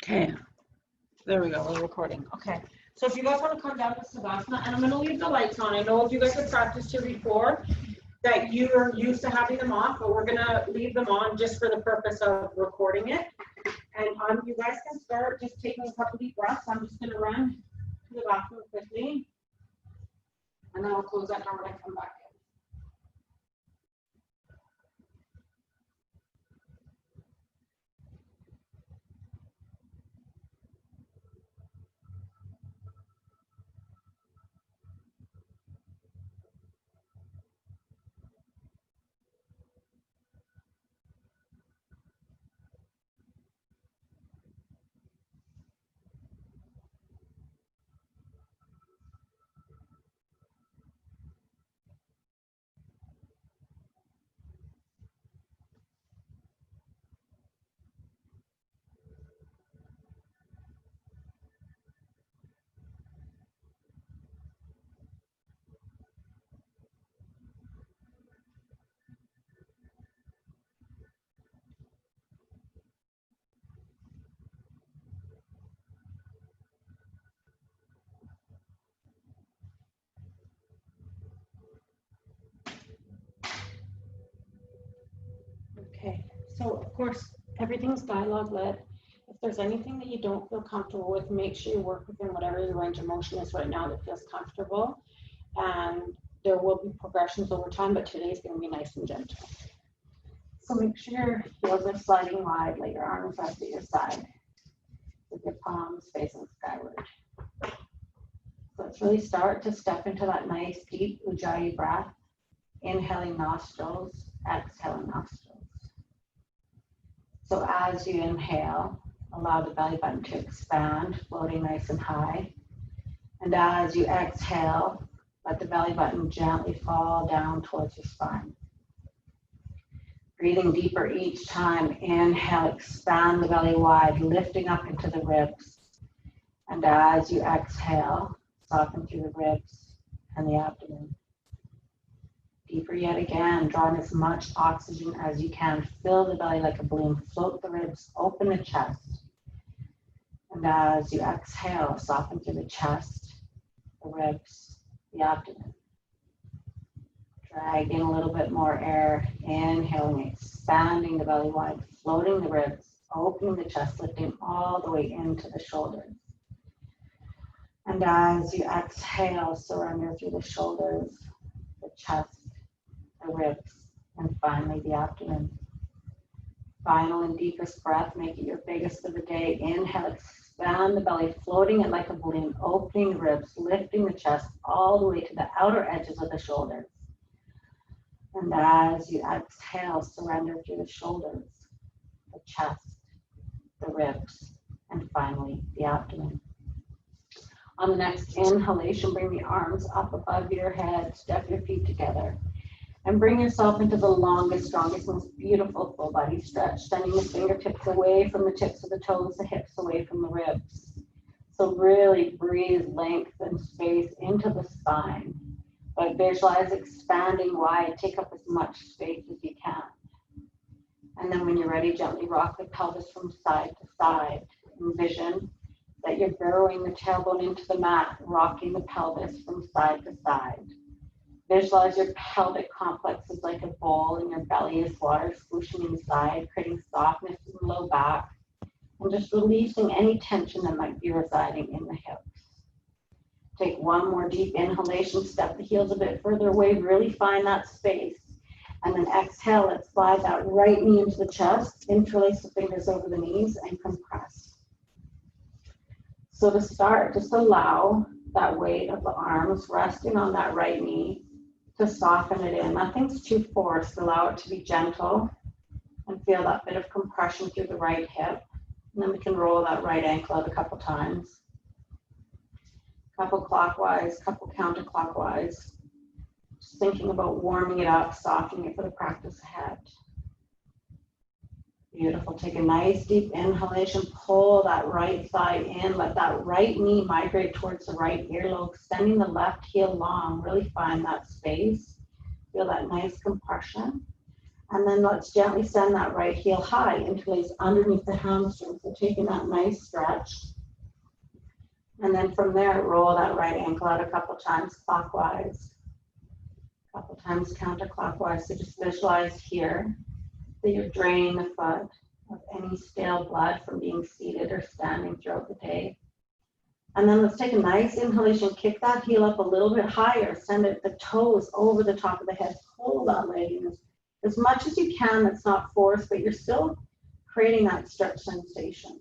Okay, there we go, we're recording. Okay, so if you guys want to come down to Savasana, and I'm going to leave the lights on. I know if you guys have practiced here before, that you're used to having them off, but we're going to leave them on just for the purpose of recording it. And you guys can start just taking a couple deep breaths. I'm just going to run to the bathroom quickly, and then I'll close that door when I come back in. Okay, so of course, everything's dialogue led. If there's anything that you don't feel comfortable with, make sure you work within whatever your range of motion is right now that feels comfortable. And there will be progressions over time, but today's going to be nice and gentle. So make sure your heels are sliding wide, let your arms rest at your side, with your palms facing skyward. So let's really start to step into that nice deep Ujjayi breath, inhaling nostrils, exhaling nostrils. So as you inhale, allow the belly button to expand, floating nice and high. And as you exhale, let the belly button gently fall down towards your spine. Breathing deeper each time, inhale, expand the belly wide, lifting up into the ribs. And as you exhale, soften through the ribs and the abdomen. Deeper yet again, drawing as much oxygen as you can. Fill the belly like a balloon, float the ribs, open the chest. And as you exhale, soften through the chest, the ribs, the abdomen. Drag in a little bit more air, inhaling, expanding the belly wide, floating the ribs, opening the chest, lifting all the way into the shoulders. And as you exhale, surrender through the shoulders, the chest, the ribs, and finally the abdomen. Final and deepest breath, make it your biggest of the day. Inhale, expand the belly, floating it like a balloon, opening the ribs, lifting the chest all the way to the outer edges of the shoulders. And as you exhale, surrender through the shoulders, the chest, the ribs, and finally the abdomen. On the next inhalation, bring the arms up above your head, step your feet together, and bring yourself into the longest, strongest, most beautiful full body stretch, sending the fingertips away from the tips of the toes, the hips away from the ribs. So really breathe length and space into the spine, but visualize expanding wide, take up as much space as you can. And then when you're ready, gently rock the pelvis from side to side. Envision that you're burrowing the tailbone into the mat, rocking the pelvis from side to side. Visualize your pelvic complex is like a bowl and your belly is water swooshing inside, creating softness in the low back, and just releasing any tension that might be residing in the hips. Take one more deep inhalation, step the heels a bit further away, really find that space. And then exhale, let's slide that right knee into the chest, interlace the fingers over the knees and compress. So to start, just allow that weight of the arms resting on that right knee to soften it in. Nothing's too forced. Allow it to be gentle and feel that bit of compression through the right hip. And then we can roll that right ankle out a couple times. Couple clockwise, couple counterclockwise. Just thinking about warming it up, softening it for the practice ahead. Beautiful. Take a nice deep inhalation. Pull that right thigh in. Let that right knee migrate towards the right earlobe, extending the left heel long. Really find that space. Feel that nice compression. And then let's gently send that right heel high, interlace underneath the hamstring. So taking that nice stretch. And then from there, roll that right ankle out a couple times clockwise, a couple times counterclockwise. So just visualize here that you're draining the foot of any stale blood from being seated or standing throughout the day. And then let's take a nice inhalation, kick that heel up a little bit higher, send it the toes over the top of the head, pull that leg in as much as you can. That's not forced, but you're still creating that stretch sensation.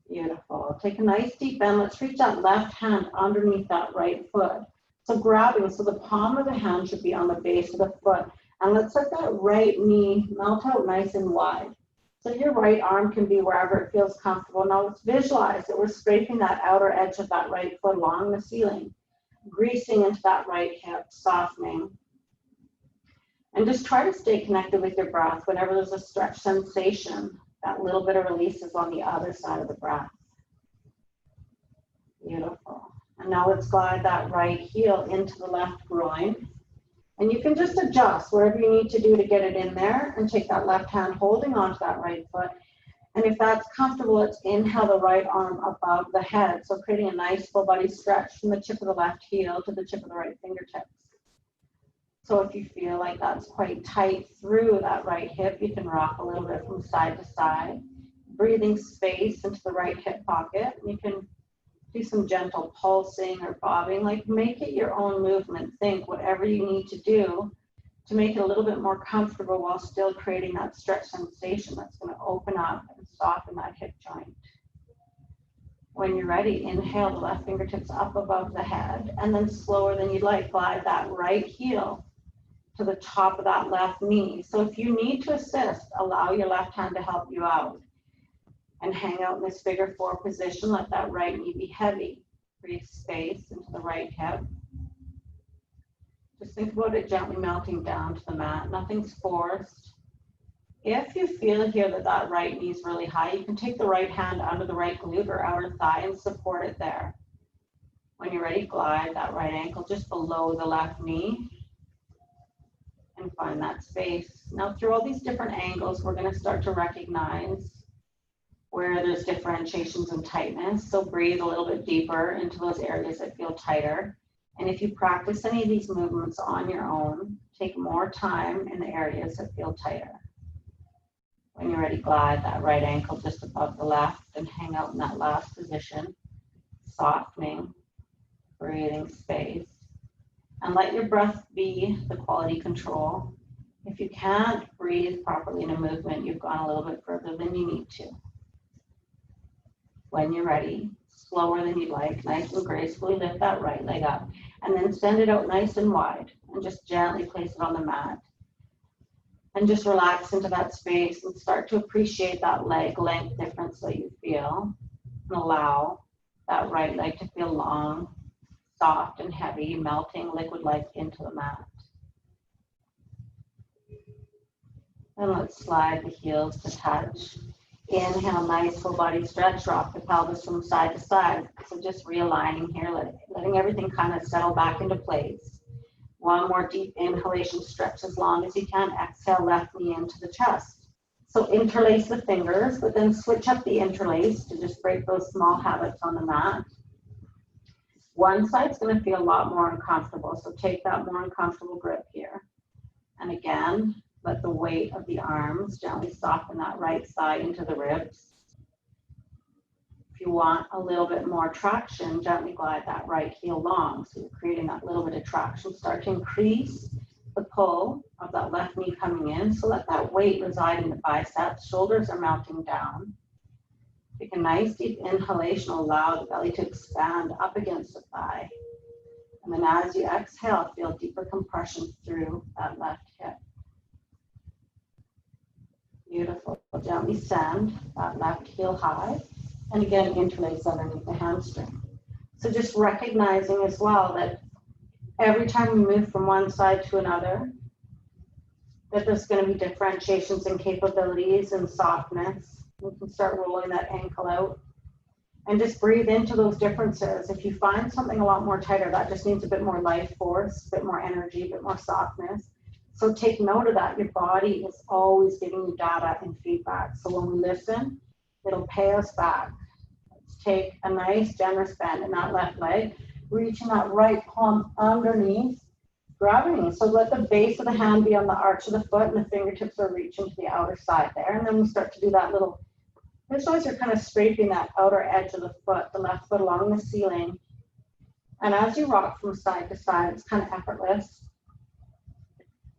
Beautiful. Take a nice deep bend. Let's reach that left hand underneath that right foot. So grabbing, so the palm of the hand should be on the base of the foot. And let's let that right knee melt out nice and wide. So your right arm can be wherever it feels comfortable. Now let's visualize that we're scraping that outer edge of that right foot along the ceiling, greasing into that right hip, softening. And just try to stay connected with your breath. Whenever there's a stretch sensation, that little bit of release is on the other side of the breath. Beautiful. And now let's glide that right heel into the left groin. And you can just adjust wherever you need to do to get it in there, and take that left hand holding onto that right foot. And if that's comfortable, let's inhale the right arm above the head. So creating a nice full body stretch from the tip of the left heel to the tip of the right fingertips. So if you feel like that's quite tight through that right hip, you can rock a little bit from side to side, breathing space into the right hip pocket. You can do some gentle pulsing or bobbing, like make it your own movement. Think whatever you need to do to make it a little bit more comfortable while still creating that stretch sensation that's going to open up and soften that hip joint. When you're ready, inhale the left fingertips up above the head, and then slower than you'd like, glide that right heel to the top of that left knee. So if you need to assist, allow your left hand to help you out. And hang out in this figure four position. Let that right knee be heavy. Breathe space into the right hip. Just think about it gently melting down to the mat. Nothing's forced. If you feel here that that right knee is really high, you can take the right hand under the right glute or outer thigh and support it there. When you're ready, glide that right ankle just below the left knee and find that space. Now through all these different angles, we're going to start to recognize where there's differentiations in tightness. So breathe a little bit deeper into those areas that feel tighter. And if you practice any of these movements on your own, take more time in the areas that feel tighter. When you're ready, glide that right ankle just above the left and hang out in that last position, softening, breathing space. And let your breath be the quality control. If you can't breathe properly in a movement, you've gone a little bit further than you need to. When you're ready, slower than you'd like, nice and gracefully lift that right leg up, and then send it out nice and wide, and just gently place it on the mat. And just relax into that space and start to appreciate that leg length difference that you feel, and allow that right leg to feel long, soft and heavy, melting liquid-like into the mat. And let's slide the heels to touch. Inhale, nice full body stretch, rock the pelvis from side to side. So just realigning here, letting everything kind of settle back into place. One more deep inhalation, stretch as long as you can. Exhale, left knee into the chest. So interlace the fingers, but then switch up the interlace to just break those small habits on the mat. One side's going to feel a lot more uncomfortable, so take that more uncomfortable grip here. And again, let the weight of the arms gently soften that right thigh into the ribs. If you want a little bit more traction, gently glide that right heel long. So you're creating that little bit of traction. Start to increase the pull of that left knee coming in. So let that weight reside in the biceps. Shoulders are mounting down. Take a nice deep inhalation. Allow the belly to expand up against the thigh. And then as you exhale, feel deeper compression through that left hip. Beautiful. Gently send that left heel high. And again, interlace underneath the hamstring. So just recognizing as well that every time we move from one side to another, that there's going to be differentiations in capabilities and softness. We can start rolling that ankle out. And just breathe into those differences. If you find something a lot more tighter, that just needs a bit more life force, a bit more energy, a bit more softness. So take note of that. Your body is always giving you data and feedback. So when we listen, it'll pay us back. Let's take a nice generous bend in that left leg, reaching that right palm underneath, grabbing. So let the base of the hand be on the arch of the foot and the fingertips are reaching to the outer side there. And then we start to do that little, visualize you're kind of scraping that outer edge of the foot, the left foot along the ceiling. And as you rock from side to side, it's kind of effortless,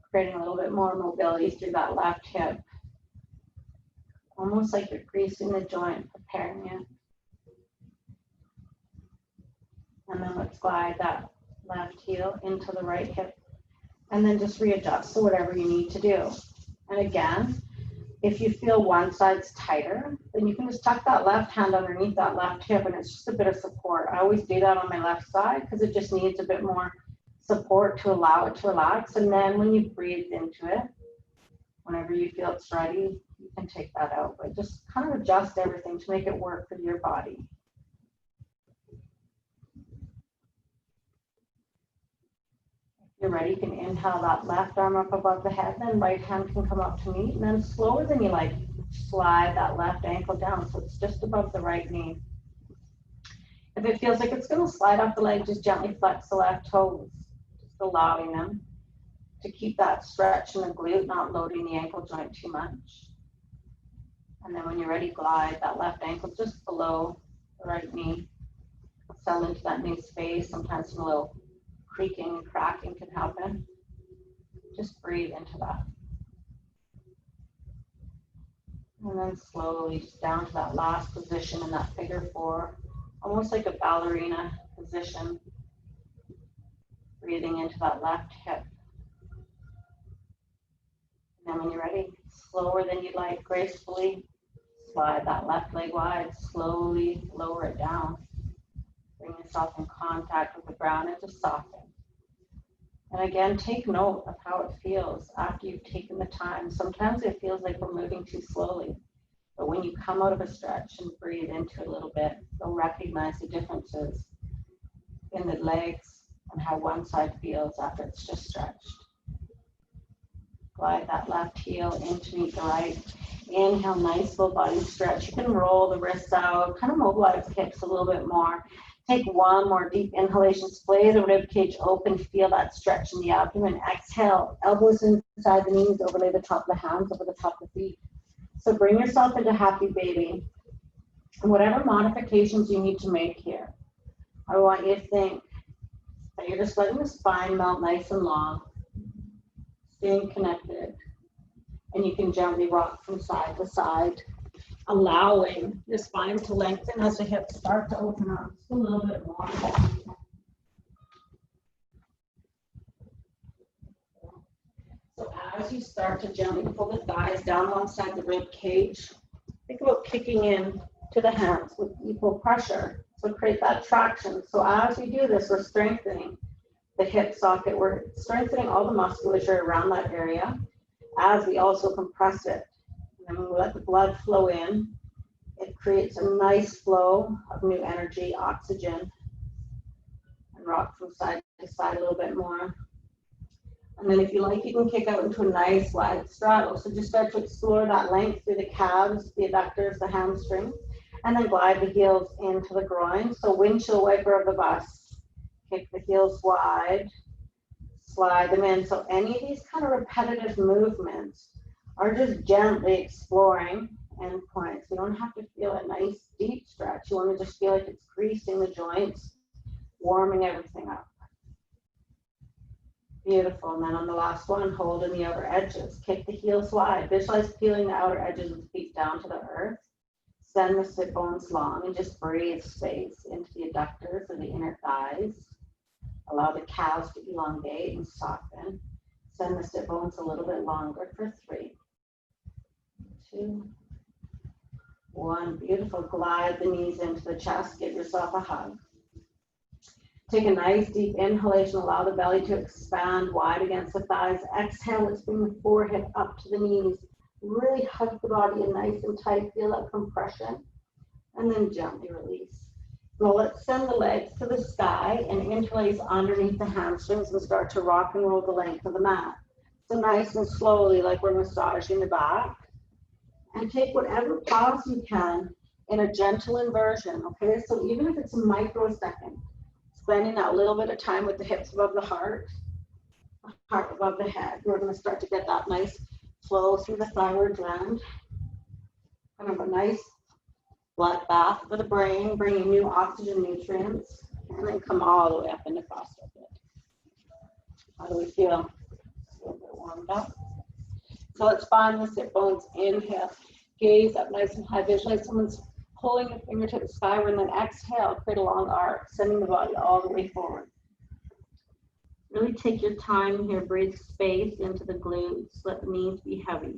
creating a little bit more mobility through that left hip. Almost like you're greasing the joint, preparing it. And then let's glide that left heel into the right hip. And then just readjust to whatever you need to do. And again, if you feel one side's tighter, then you can just tuck that left hand underneath that left hip and it's just a bit of support. I always do that on my left side because it just needs a bit more support to allow it to relax. And then when you breathe into it, whenever you feel it's ready, you can take that out. But just kind of adjust everything to make it work for your body. You're ready, you can inhale that left arm up above the head, then right hand can come up to meet, and then slower than you like, slide that left ankle down so it's just above the right knee. If it feels like it's going to slide off the leg, just gently flex the left toes, just allowing them to keep that stretch in the glute, not loading the ankle joint too much. And then when you're ready, glide that left ankle just below the right knee, settle into that knee space. Sometimes some little creaking and cracking can happen. Just breathe into that. And then slowly just down to that last position in that figure four, almost like a ballerina position. Breathing into that left hip. And then when you're ready, slower than you'd like, gracefully slide that left leg wide, slowly lower it down. Bring yourself in contact with the ground and just soften. And again, take note of how it feels after you've taken the time. Sometimes it feels like we're moving too slowly, but when you come out of a stretch and breathe into it a little bit, you'll recognize the differences in the legs and how one side feels after it's just stretched. Glide that left heel in to meet the right. Inhale, nice full body stretch. You can roll the wrists out, kind of mobilize the hips a little bit more. Take one more deep inhalation, splay the rib cage open, feel that stretch in the abdomen. Exhale, elbows inside the knees, overlay the top of the hands over the top of the feet. So bring yourself into happy baby. And whatever modifications you need to make here, I want you to think that you're just letting the spine melt nice and long, staying connected. And you can gently rock from side to side, allowing the spine to lengthen as the hips start to open up just a little bit more. So as you start to gently pull the thighs down alongside the rib cage, think about kicking in to the hands with equal pressure. So create that traction. So as we do this, we're strengthening the hip socket. We're strengthening all the musculature around that area as we also compress it. And then we let the blood flow in. It creates a nice flow of new energy, oxygen, and rock from side to side a little bit more. And then if you like, you can kick out into a nice wide straddle. So just start to explore that length through the calves, the adductors, the hamstrings, and then glide the heels into the groin. So windshield wiper of the bus. Kick the heels wide, slide them in. So any of these kind of repetitive movements are just gently exploring endpoints. You don't have to feel a nice deep stretch. You want to just feel like it's greasing the joints, warming everything up. Beautiful. And then on the last one, hold in the outer edges. Kick the heels wide. Visualize peeling the outer edges of the feet down to the earth. Send the sit bones long and just breathe space into the adductors and the inner thighs. Allow the calves to elongate and soften. Send the sit bones a little bit longer for 3, 2, 1. Beautiful. Glide the knees into the chest. Give yourself a hug. Take a nice deep inhalation. Allow the belly to expand wide against the thighs. Exhale. Let's bring the forehead up to the knees. Really hug the body in nice and tight. Feel that compression. And then gently release. Now let's send the legs to the sky and interlace underneath the hamstrings and start to rock and roll the length of the mat. So nice and slowly, like we're massaging the back. And take whatever pause you can in a gentle inversion, okay? So even if it's a microsecond, spending that little bit of time with the hips above the heart above the head, we're going to start to get that nice flow through the thyroid gland. Kind of a nice blood bath for the brain, bringing new oxygen nutrients, and then come all the way up into prostate. How do we feel? A little bit warmed up. So let's find the sit bones. Inhale, gaze up nice and high. Visualize someone's pulling the fingertips skyward, and then exhale, create a long arc, sending the body all the way forward. Really take your time here. Breathe space into the glutes. Let the knees be heavy.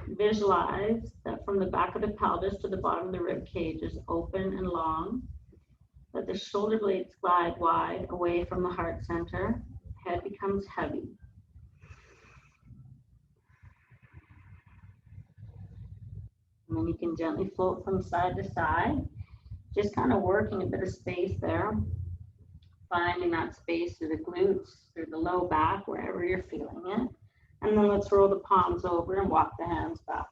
Visualize that from the back of the pelvis to the bottom of the rib cage is open and long. Let the shoulder blades glide wide away from the heart center. Head becomes heavy. And then you can gently float from side to side, just kind of working a bit of space there. Finding that space through the glutes, through the low back, wherever you're feeling it. And then let's roll the palms over and walk the hands back.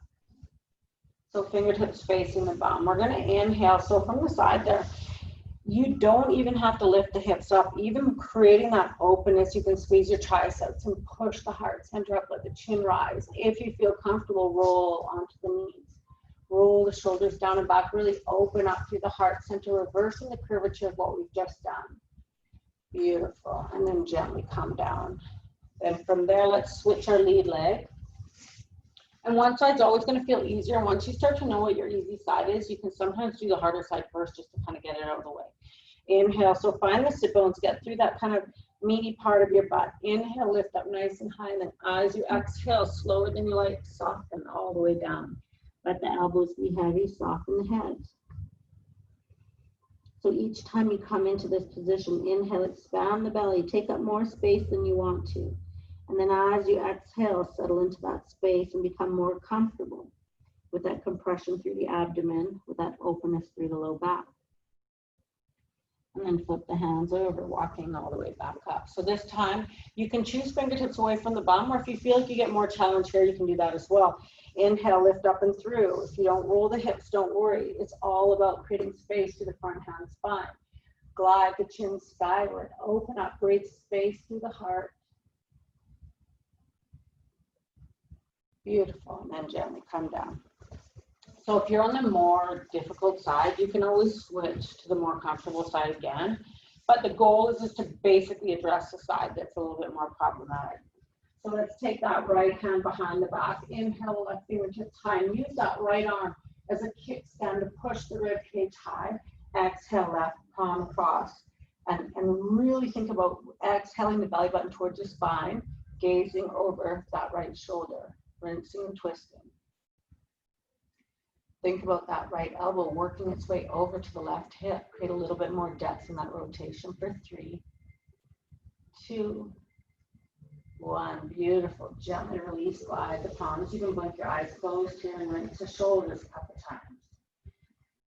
So fingertips facing the bum. We're going to inhale. So from the side there, you don't even have to lift the hips up. Even creating that openness, you can squeeze your triceps and push the heart center up, let the chin rise. If you feel comfortable, roll onto the knees. Roll the shoulders down and back, really open up through the heart center, reversing the curvature of what we've just done. Beautiful. And then gently come down. Then from there, let's switch our lead leg. And one side's always going to feel easier. Once you start to know what your easy side is, you can sometimes do the harder side first just to kind of get it out of the way. Inhale. So find the sit bones, get through that kind of meaty part of your butt. Inhale, lift up nice and high. And then as you exhale, slower than you like, soften all the way down. Let the elbows be heavy, soften the head. So each time you come into this position, inhale, expand the belly, take up more space than you want to. And then as you exhale, settle into that space and become more comfortable with that compression through the abdomen, with that openness through the low back. And then flip the hands over, walking all the way back up. So this time, you can choose fingertips away from the bum, or if you feel like you get more challenge here, you can do that as well. Inhale, lift up and through. If you don't roll the hips, don't worry. It's all about creating space to the front hand spine. Glide the chin skyward. Open up, great space through the heart. Beautiful. And then gently come down. So if you're on the more difficult side, you can always switch to the more comfortable side again. But the goal is just to basically address the side that's a little bit more problematic. So let's take that right hand behind the back. Inhale, left fingertips high, and use that right arm as a kickstand to push the rib cage high. Exhale, left palm across. And really think about exhaling the belly button towards your spine, gazing over that right shoulder, rinsing and twisting. Think about that right elbow working its way over to the left hip. Create a little bit more depth in that rotation for 3, 2, 1. Beautiful. Gently release, glide the palms. You can blink your eyes closed here and rinse the shoulders a couple times.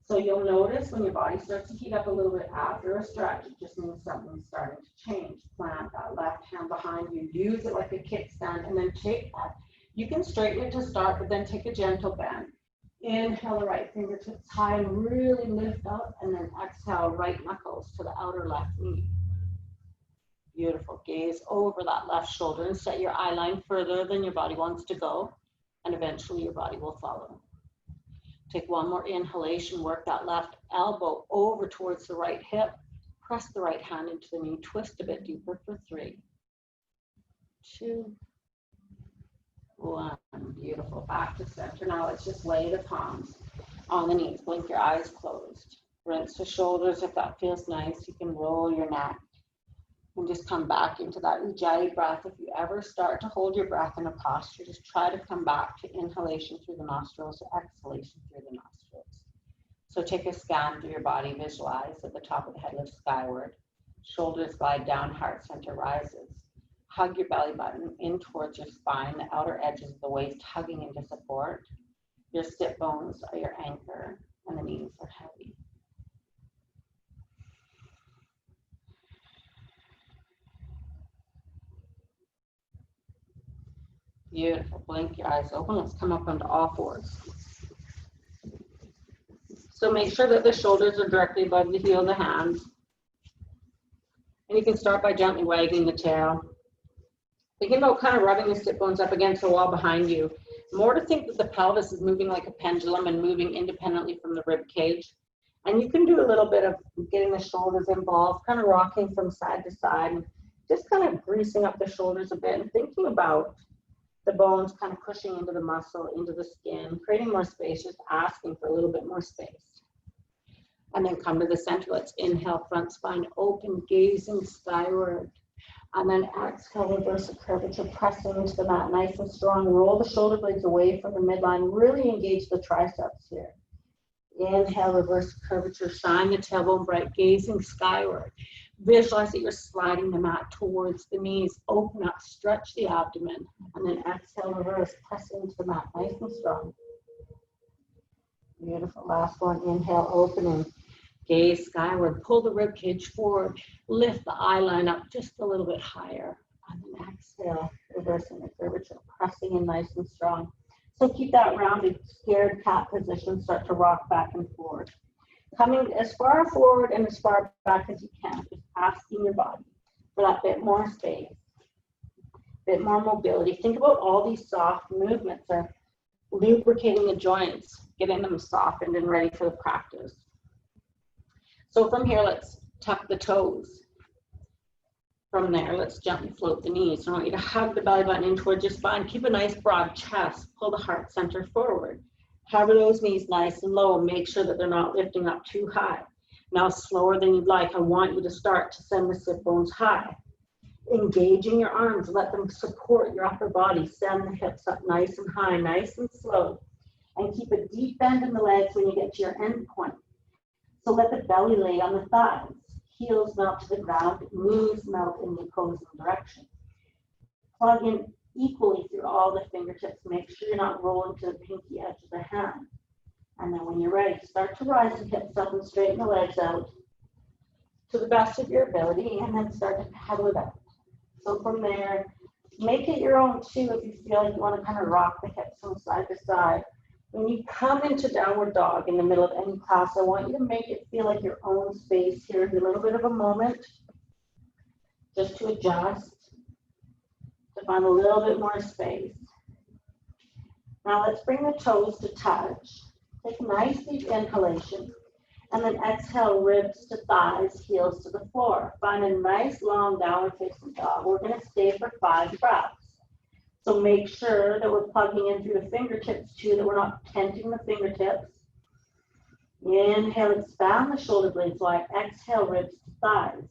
So you'll notice when your body starts to heat up a little bit after a stretch, it just means something's starting to change. Plant that left hand behind you. Use it like a kickstand, and then take that. You can straighten it to start, but then take a gentle bend. Inhale the right fingertips high and really lift up, and then exhale right knuckles to the outer left knee. Beautiful. Gaze over that left shoulder and set your eye line further than your body wants to go, and eventually your body will follow. Take one more inhalation, work that left elbow over towards the right hip, press the right hand into the knee, twist a bit deeper for 3, 2, 1. Beautiful. Back to center. Now let's just lay the palms on the knees. Blink your eyes closed. Rinse the shoulders if that feels nice. You can roll your neck and just come back into that Ujjayi breath. If you ever start to hold your breath in a posture, just try to come back to inhalation through the nostrils or exhalation through the nostrils. So take a scan through your body. Visualize at the top of the head, lift skyward. Shoulders glide down, heart center rises. Hug your belly button in towards your spine, the outer edges of the waist hugging into support. Your sit bones are your anchor, and the knees are heavy. Beautiful. Blink your eyes open. Let's come up onto all fours. So make sure that the shoulders are directly above the heel of the hands. And you can start by gently wagging the tail. Thinking about kind of rubbing the sit bones up against the wall behind you. More to think that the pelvis is moving like a pendulum and moving independently from the rib cage. And you can do a little bit of getting the shoulders involved, kind of rocking from side to side, and just kind of greasing up the shoulders a bit and thinking about the bones kind of pushing into the muscle, into the skin, creating more space, just asking for a little bit more space. And then come to the center. Let's inhale, front spine open, gazing skyward. And then exhale, reverse the curvature, pressing into the mat, nice and strong. Roll the shoulder blades away from the midline. Really engage the triceps here. Inhale, reverse curvature, shine the tailbone bright, gazing skyward. Visualize that you're sliding the mat towards the knees. Open up, stretch the abdomen. And then exhale, reverse, press into the mat, nice and strong. Beautiful. Last one. Inhale, opening. Gaze skyward, pull the rib cage forward, lift the eye line up just a little bit higher, and then exhale, reversing the curvature, pressing in nice and strong. So keep that rounded, scared cat position, start to rock back and forward. Coming as far forward and as far back as you can, just asking your body for that bit more space, bit more mobility. Think about all these soft movements are lubricating the joints, getting them softened and ready for the practice. So from here, let's tuck the toes. From there, let's gently float the knees. I want you to hug the belly button in towards your spine. Keep a nice broad chest. Pull the heart center forward. Hover those knees nice and low. Make sure that they're not lifting up too high. Now, slower than you'd like, I want you to start to send the sit bones high. Engaging your arms. Let them support your upper body. Send the hips up nice and high, nice and slow. And keep a deep bend in the legs when you get to your end point. So let the belly lay on the thighs, heels melt to the ground, knees melt in the opposing direction. Plug in equally through all the fingertips. Make sure you're not rolling to the pinky edge of the hand. And then when you're ready, start to rise the hips up and straighten the legs out to the best of your ability, and then start to pedal it out. So from there, make it your own too if you feel like you want to kind of rock the hips from side to side. When you come into downward dog in the middle of any class, I want you to make it feel like your own space here. A little bit of a moment just to adjust, to find a little bit more space. Now let's bring the toes to touch. Take a nice deep inhalation, and then exhale, ribs to thighs, heels to the floor. Find a nice long downward facing dog. We're going to stay for 5 breaths. So make sure that we're plugging in through the fingertips too, that we're not tenting the fingertips. Inhale, expand the shoulder blades wide. Exhale, ribs to thighs.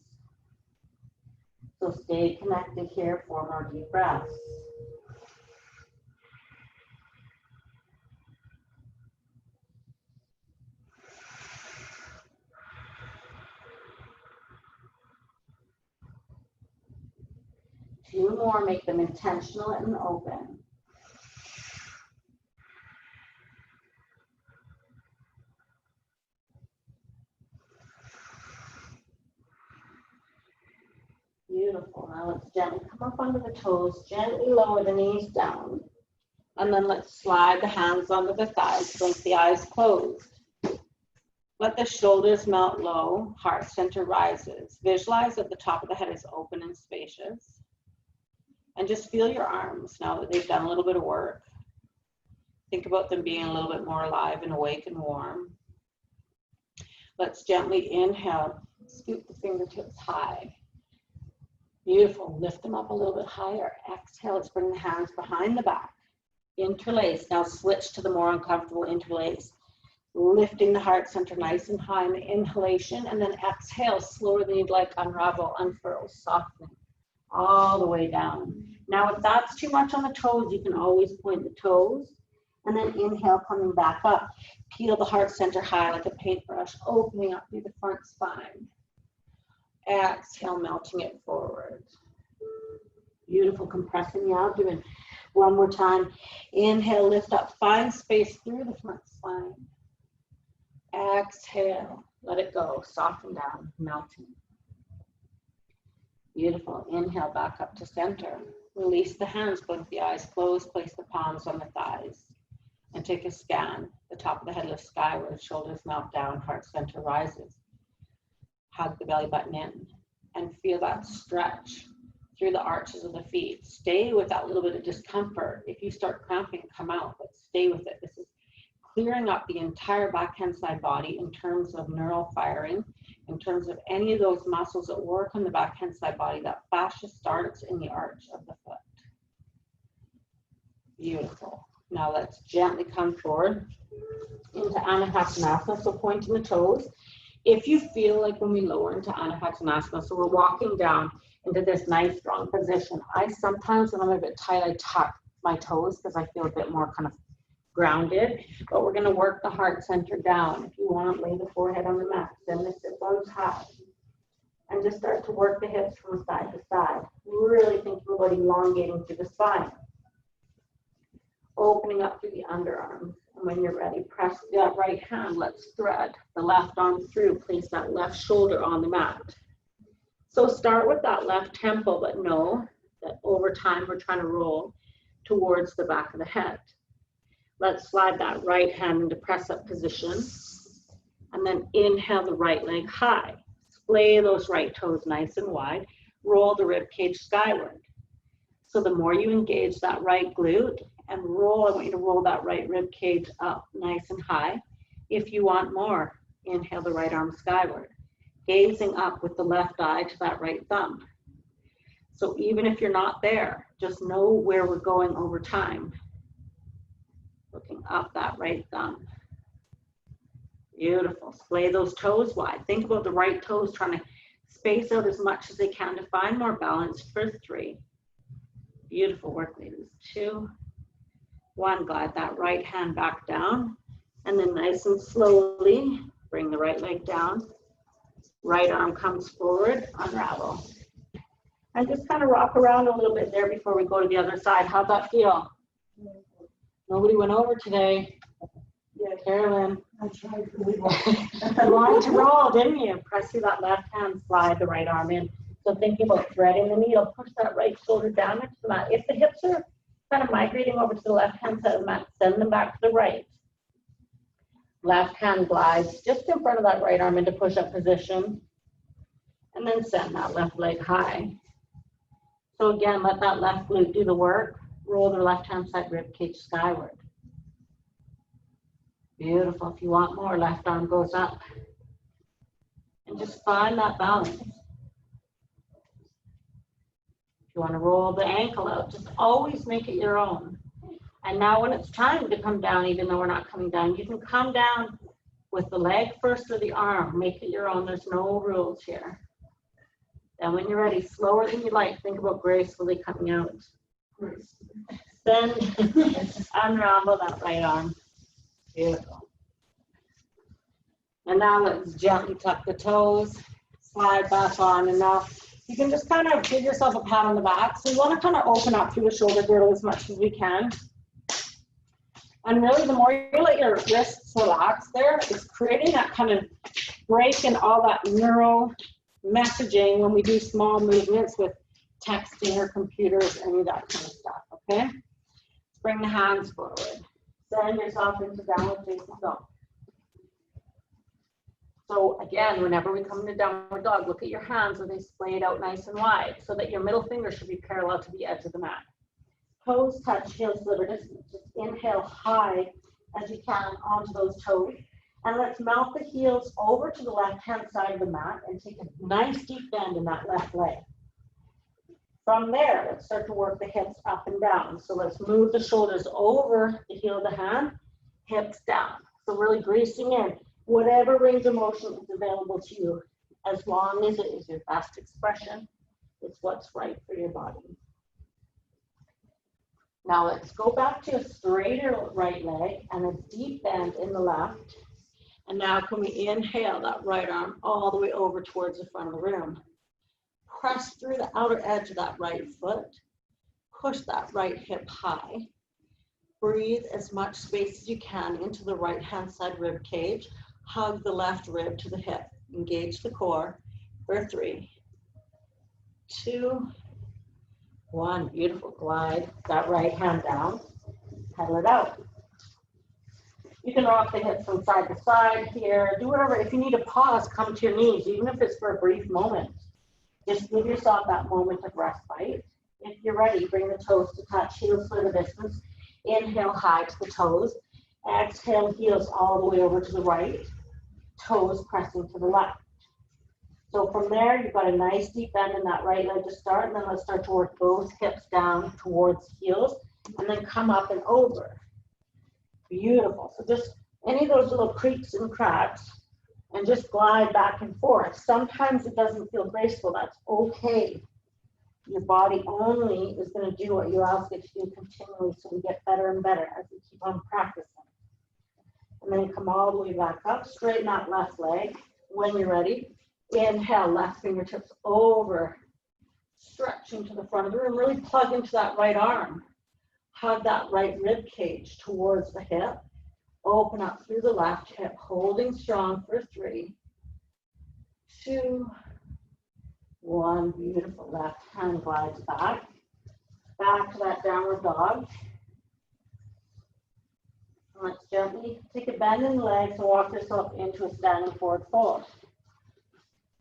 So stay connected here for more deep breaths. Two more, make them intentional and open. Beautiful. Now let's gently come up onto the toes, gently lower the knees down. And then let's slide the hands onto the thighs, blink the eyes closed. Let the shoulders melt low, heart center rises. Visualize that the top of the head is open and spacious. And just feel your arms now that they've done a little bit of work. Think about them being a little bit more alive and awake and warm. Let's gently inhale, scoop the fingertips high. Beautiful, lift them up a little bit higher. Exhale, let's bring the hands behind the back. Interlace, now switch to the more uncomfortable interlace. Lifting the heart center nice and high in the inhalation, and then exhale, slower than you'd like, unravel, unfurl, softening. All the way down. Now, if that's too much on the toes, you can always point the toes, and then inhale, coming back up. Peel the heart center high like a paintbrush, opening up through the front spine. Exhale, melting it forward. Beautiful, compressing the abdomen. One more time. Inhale, lift up, find space through the front spine. Exhale, let it go, soften down, melting. Beautiful. Inhale, back up to center. Release the hands, go to the eyes closed, place the palms on the thighs, and take a scan. The top of the head lifts skyward, shoulders melt down, heart center rises. Hug the belly button in, and feel that stretch through the arches of the feet. Stay with that little bit of discomfort. If you start cramping, come out, but stay with it. This is clearing up the entire backhand side body in terms of neural firing, in terms of any of those muscles that work on the backhand side body. That fascia starts in the arch of the foot. Beautiful. Now let's gently come forward into Anapatanasana, so pointing the toes. If you feel like when we lower into Anapatanasana, so we're walking down into this nice strong position, I sometimes when I'm a bit tight, I tuck my toes because I feel a bit more kind of grounded, but we're going to work the heart center down. If you want, lay the forehead on the mat, send the sit bones high, and just start to work the hips from side to side. Really thinking about elongating through the spine. Opening up through the underarms. And when you're ready, press that right hand. Let's thread the left arm through. Place that left shoulder on the mat. So start with that left temple, but know that over time we're trying to roll towards the back of the head. Let's slide that right hand into press-up position. And then inhale the right leg high. Splay those right toes nice and wide. Roll the rib cage skyward. So the more you engage that right glute and roll, I want you to roll that right rib cage up nice and high. If you want more, inhale the right arm skyward. Gazing up with the left eye to that right thumb. So even if you're not there, just know where we're going over time. Looking up that right thumb. Beautiful. Splay those toes wide. Think about the right toes trying to space out as much as they can to find more balance for 3. Beautiful work, ladies. 2, 1. Glide that right hand back down. And then nice and slowly, bring the right leg down. Right arm comes forward, unravel. And just kind of rock around a little bit there before we go to the other side. How'd that feel? Nobody went over today. Yeah, Carolyn. I tried really well. You wanted to roll, didn't you? Press through that left hand, slide the right arm in. So thinking about threading the needle, push that right shoulder down into the mat. If the hips are kind of migrating over to the left hand side of the mat, send them back to the right. Left hand glides just in front of that right arm into push-up position. And then send that left leg high. So again, let that left glute do the work. Roll the left hand side rib cage skyward. Beautiful. If you want more, left arm goes up. And just find that balance. If you want to roll the ankle out, just always make it your own. And now when it's time to come down, even though we're not coming down, you can come down with the leg first or the arm. Make it your own. There's no rules here. And when you're ready, slower than you like, think about gracefully coming out. Then unravel that right arm. Beautiful. And now let's gently tuck the toes, slide back on, and now you can just kind of give yourself a pat on the back. So you want to kind of open up through the shoulder girdle as much as we can. And really, the more you let your wrists relax there, it's creating that kind of break in all that neural messaging when we do small movements with texting or computers, any of that kind of stuff, okay? Let's bring the hands forward. Send yourself into downward facing dog. So again, whenever we come into downward dog, look at your hands. Are they splayed out nice and wide so that your middle finger should be parallel to the edge of the mat. Toes touch, heels sliver distance. Just inhale high as you can onto those toes. And let's mount the heels over to the left-hand side of the mat and take a nice deep bend in that left leg. From there, let's start to work the hips up and down. So let's move the shoulders over the heel of the hand, hips down. So really greasing in whatever range of motion is available to you, as long as it is your best expression. It's what's right for your body. Now let's go back to a straighter right leg and a deep bend in the left. And now can we inhale that right arm all the way over towards the front of the room. Press through the outer edge of that right foot. Push that right hip high. Breathe as much space as you can into the right hand side rib cage. Hug the left rib to the hip. Engage the core for 3, 2, One, beautiful. Glide that right hand down, pedal it out. You can rock the hips from side to side here. Do whatever. If you need a pause, come to your knees, even if it's for a brief moment. Just give yourself that moment of respite. If you're ready, bring the toes to touch, heels for the distance. Inhale high to the toes. Exhale, heels all the way over to the right. Toes pressing to the left. So from there, you've got a nice deep bend in that right leg to start. And then let's start to work both hips down towards heels. And then come up and over. Beautiful. So just any of those little creaks and cracks, and just glide back and forth. Sometimes it doesn't feel graceful. That's okay. Your body only is going to do what you ask it to do continually, so we get better and better as we keep on practicing. And then come all the way back up, straighten that left leg. When you're ready, inhale, left fingertips over, stretching to the front of the room. Really plug into that right arm. Hug that right rib cage towards the hip. Open up through the left hip, holding strong for 3, 2, 1. Beautiful. Left hand glides back. Back to that downward dog. Let's gently take a bend in the legs and walk yourself into a standing forward fold.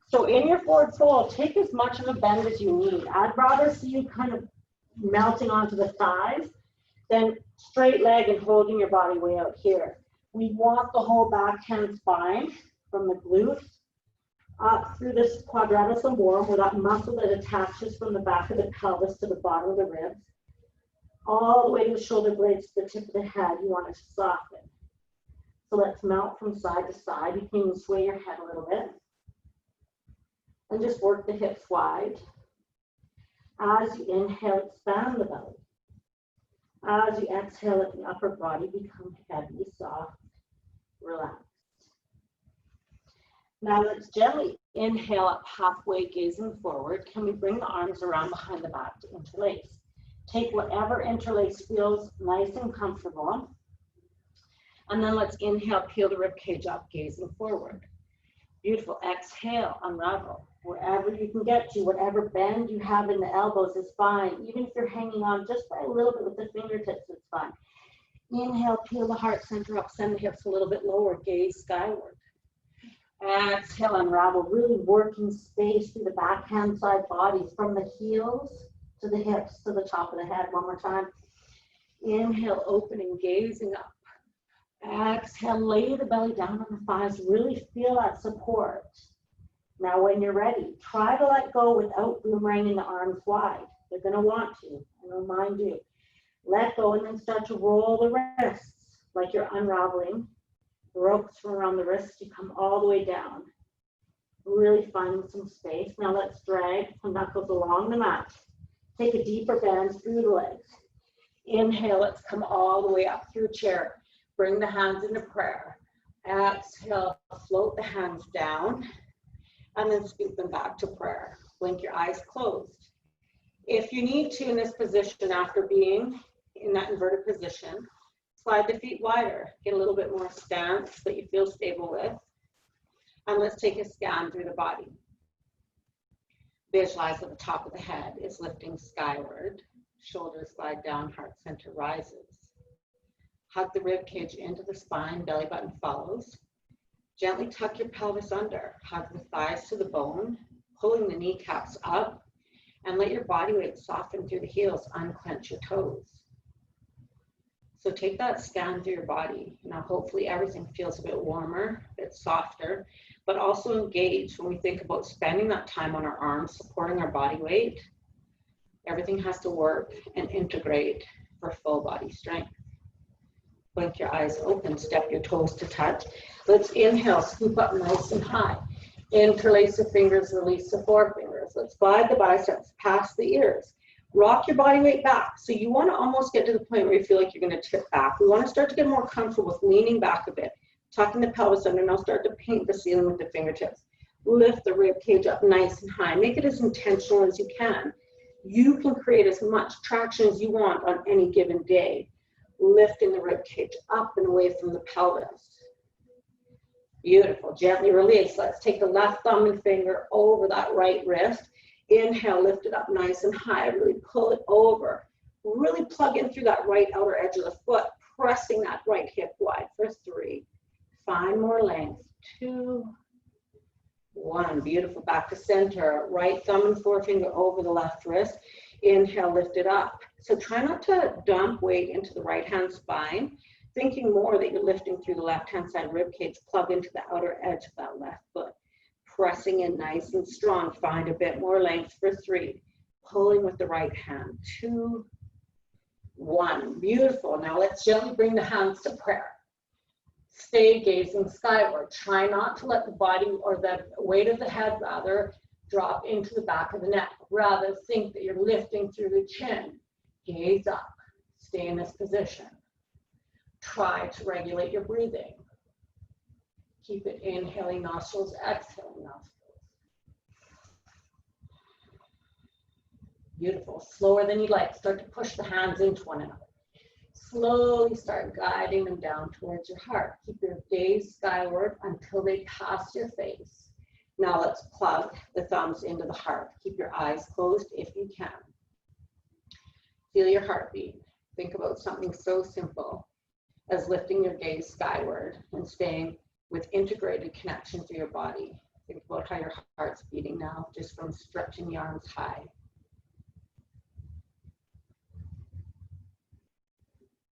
So in your forward fold, take as much of a bend as you need. I'd rather see you kind of melting onto the thighs than straight leg and holding your body way out here. We want the whole backhand spine from the glutes up through this quadratus lumborum, where that muscle that attaches from the back of the pelvis to the bottom of the ribs, all the way to the shoulder blades to the tip of the head. You want to soften. So let's melt from side to side. You can even sway your head a little bit. And just work the hips wide. As you inhale, expand the belly. As you exhale, let the upper body become heavy, soft, relaxed. Now let's gently inhale up halfway, gazing forward. Can we bring the arms around behind the back to interlace? Take whatever interlace feels nice and comfortable. And then let's inhale, peel the rib cage up, gazing forward. Beautiful. Exhale, unravel. Wherever you can get to, whatever bend you have in the elbows is fine. Even if you're hanging on just by a little bit with the fingertips, it's fine. Inhale, peel the heart center up, send the hips a little bit lower, gaze skyward. Exhale, unravel, really working space through the backhand side bodies from the heels to the hips to the top of the head. One more time. Inhale, opening, gazing up. Exhale, lay the belly down on the thighs. Really feel that support. Now, when you're ready, try to let go without boomeranging the arms wide. They're going to want to, and they'll mind you. Let go and then start to roll the wrists like you're unraveling the ropes from around the wrists. You come all the way down. Really find some space. Now let's drag the knuckles along the mat. Take a deeper bend through the legs. Inhale, let's come all the way up through chair. Bring the hands into prayer. Exhale, float the hands down. And then scoop them back to prayer. Blink your eyes closed. If you need to in this position, after being in that inverted position, slide the feet wider. Get a little bit more stance that you feel stable with. And let's take a scan through the body. Visualize that the top of the head is lifting skyward. Shoulders slide down, heart center rises. Hug the rib cage into the spine, belly button follows. Gently tuck your pelvis under, hug the thighs to the bone, pulling the kneecaps up, and let your body weight soften through the heels, unclench your toes. So take that scan through your body. Now hopefully everything feels a bit warmer, a bit softer, but also engaged when we think about spending that time on our arms, supporting our body weight. Everything has to work and integrate for full body strength. Blink your eyes open, step your toes to touch. Let's inhale, scoop up nice and high. Interlace the fingers, release the forefingers. Let's glide the biceps past the ears. Rock your body weight back. So you want to almost get to the point where you feel like you're going to tip back. We want to start to get more comfortable with leaning back a bit, tucking the pelvis under. Now start to paint the ceiling with the fingertips. Lift the rib cage up nice and high. Make it as intentional as you can. You can create as much traction as you want on any given day. Lifting the rib cage up and away from the pelvis. Beautiful. Gently release. Let's take the left thumb and finger over that right wrist. Inhale, lift it up nice and high. Really pull it over. Really plug in through that right outer edge of the foot, pressing that right hip wide for 3. Find more length. 2, 1. Beautiful. Back to center. Right thumb and forefinger over the left wrist. Inhale, lift it up. So try not to dump weight into the right hand spine, thinking more that you're lifting through the left hand side rib cage. Plug into the outer edge of that left foot. Pressing in nice and strong. Find a bit more length for 3. Pulling with the right hand. 2, 1. Beautiful. Now let's gently bring the hands to prayer. Stay gazing skyward. Try not to let the body or the weight of the head rather drop into the back of the neck. Rather think that you're lifting through the chin. Gaze up. Stay in this position. Try to regulate your breathing. Keep it inhaling nostrils, exhaling nostrils. Beautiful. Slower than you'd like. Start to push the hands into one another. Slowly start guiding them down towards your heart. Keep your gaze skyward until they pass your face. Now let's plug the thumbs into the heart. Keep your eyes closed if you can. Feel your heartbeat. Think about something so simple as lifting your gaze skyward and staying with integrated connection through your body. Think about how your heart's beating now, just from stretching the arms high.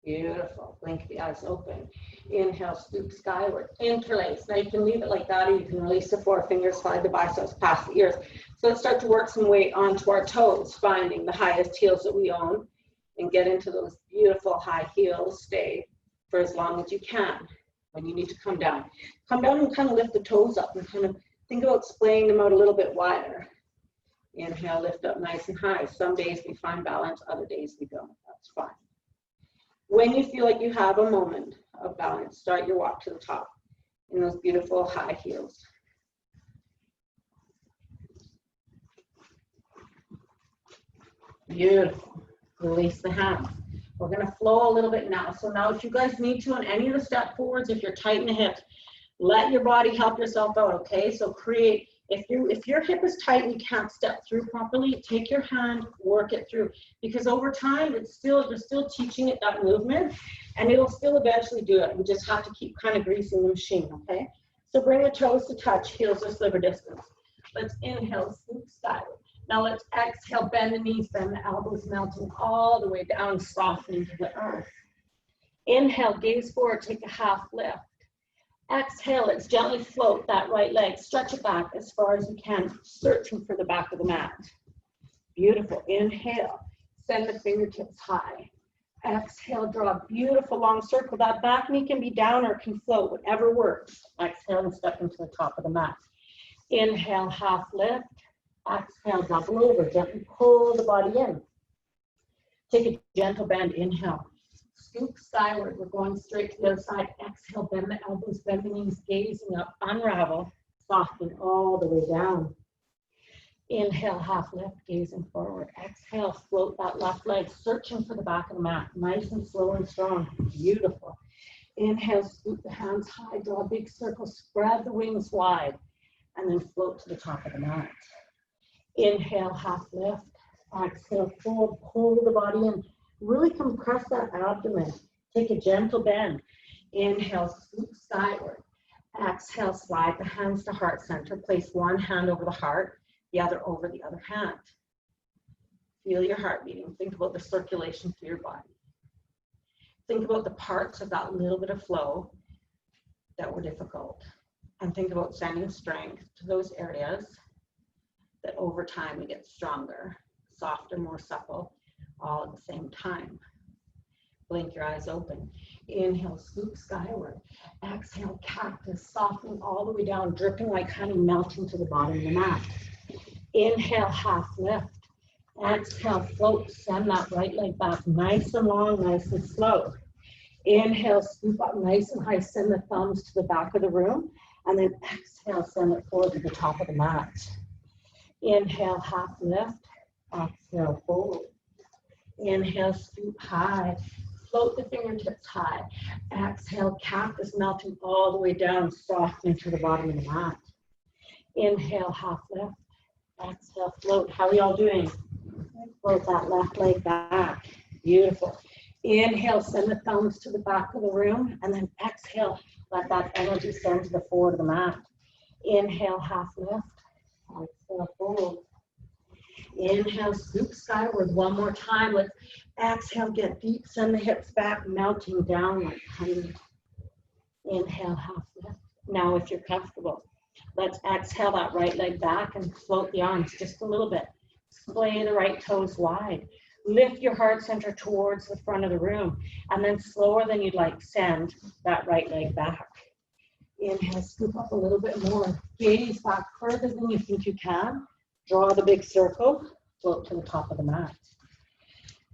Beautiful. Blink the eyes open. Inhale, scoop skyward. Interlace. Now you can leave it like that, or you can release the forefingers, slide the biceps past the ears. So let's start to work some weight onto our toes, finding the highest heels that we own, and get into those beautiful high heels. Stay for as long as you can. When you need to come down and kind of lift the toes up and kind of think about splaying them out a little bit wider. Inhale, lift up nice and high. Some days we find balance, other days we don't. That's fine. When you feel like you have a moment of balance, start your walk to the top in those beautiful high heels. Beautiful. Release the hands. We're going to flow a little bit now. So now if you guys need to on any of the step forwards, if you're tight in the hips, let your body help yourself out, okay? So create, if your hip is tight and you can't step through properly, take your hand, work it through. Because over time, you're still teaching it that movement, and it'll still eventually do it. We just have to keep kind of greasing the machine, okay? So bring the toes to touch, heels to sliver distance. Let's inhale, scoop skyward. Now let's exhale, bend the knees, bend the elbows, melting all the way down, softening to the earth. Inhale, gaze forward, take a half lift. Exhale, let's gently float that right leg, stretch it back as far as you can, searching for the back of the mat. Beautiful. Inhale, send the fingertips high. Exhale, draw a beautiful long circle. That back knee can be down or can float, whatever works. Exhale and step into the top of the mat. Inhale, half lift. Exhale, double over, gently pull the body in. Take a gentle bend, inhale. Scoop skyward, we're going straight to the other side. Exhale, bend the elbows, bend the knees, gazing up, unravel, soften all the way down. Inhale, half lift, gazing forward. Exhale, float that left leg, searching for the back of the mat. Nice and slow and strong, beautiful. Inhale, scoop the hands high, draw a big circle, spread the wings wide, and then float to the top of the mat. Inhale, half lift. Exhale, forward, pull the body in. Really compress that abdomen. Take a gentle bend. Inhale, scoop skyward. Exhale, slide the hands to heart center. Place one hand over the heart, the other over the other hand. Feel your heart beating. Think about the circulation through your body. Think about the parts of that little bit of flow that were difficult. And think about sending strength to those areas that over time we get stronger, softer, more supple, all at the same time. Blink your eyes open. Inhale, scoop skyward. Exhale, cactus, softening all the way down, dripping like honey, melting to the bottom of the mat. Inhale, half lift. Exhale, float, send that right leg back, nice and long, nice and slow. Inhale, scoop up nice and high, send the thumbs to the back of the room, and then exhale, send it forward to the top of the mat. Inhale, half lift. Exhale, forward. Inhale, scoop high. Float the fingertips high. Exhale, cactus, melting all the way down, softening to the bottom of the mat. Inhale, half lift. Exhale, float. How are y'all doing? Float that left leg back. Beautiful. Inhale, send the thumbs to the back of the room, and then exhale, let that energy send to the forward of the mat. Inhale, half lift. Exhale, fold. Inhale, scoop skyward one more time. Let's exhale, get deep, send the hips back, melting down like honey. Inhale, half lift. Now, if you're comfortable, let's exhale that right leg back and float the arms just a little bit. Splay the right toes wide. Lift your heart center towards the front of the room, and then slower than you'd like, send that right leg back. Inhale, scoop up a little bit more. Gaze back further than you think you can. Draw the big circle, float to the top of the mat.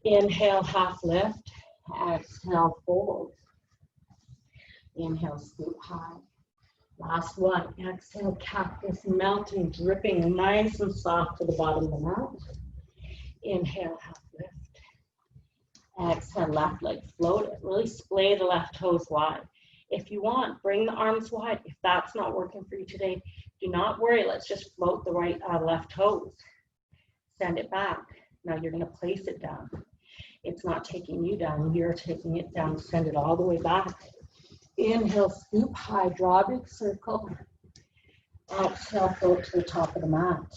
Inhale, half lift. Exhale, fold. Inhale, scoop high. Last one. Exhale, cactus, melting, dripping, nice and soft to the bottom of the mat. Inhale, half lift. Exhale, left leg, float it. Really splay the left toes wide. If you want, bring the arms wide. If that's not working for you today, do not worry. Let's just float the right left toes. Send it back. Now you're going to place it down. It's not taking you down. You're taking it down. Send it all the way back. Inhale, scoop high, draw a big circle. Exhale, float to the top of the mat.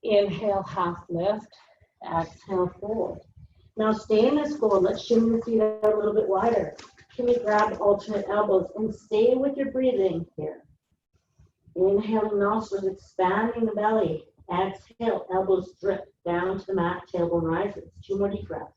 Inhale, half lift. Exhale, fold. Now stay in this fold. Let's shimmy your feet out a little bit wider. Can you grab alternate elbows and stay with your breathing here? Inhaling nostrils, expanding the belly. Exhale, elbows drip down to the mat, tailbone rises. 2 more deep breaths.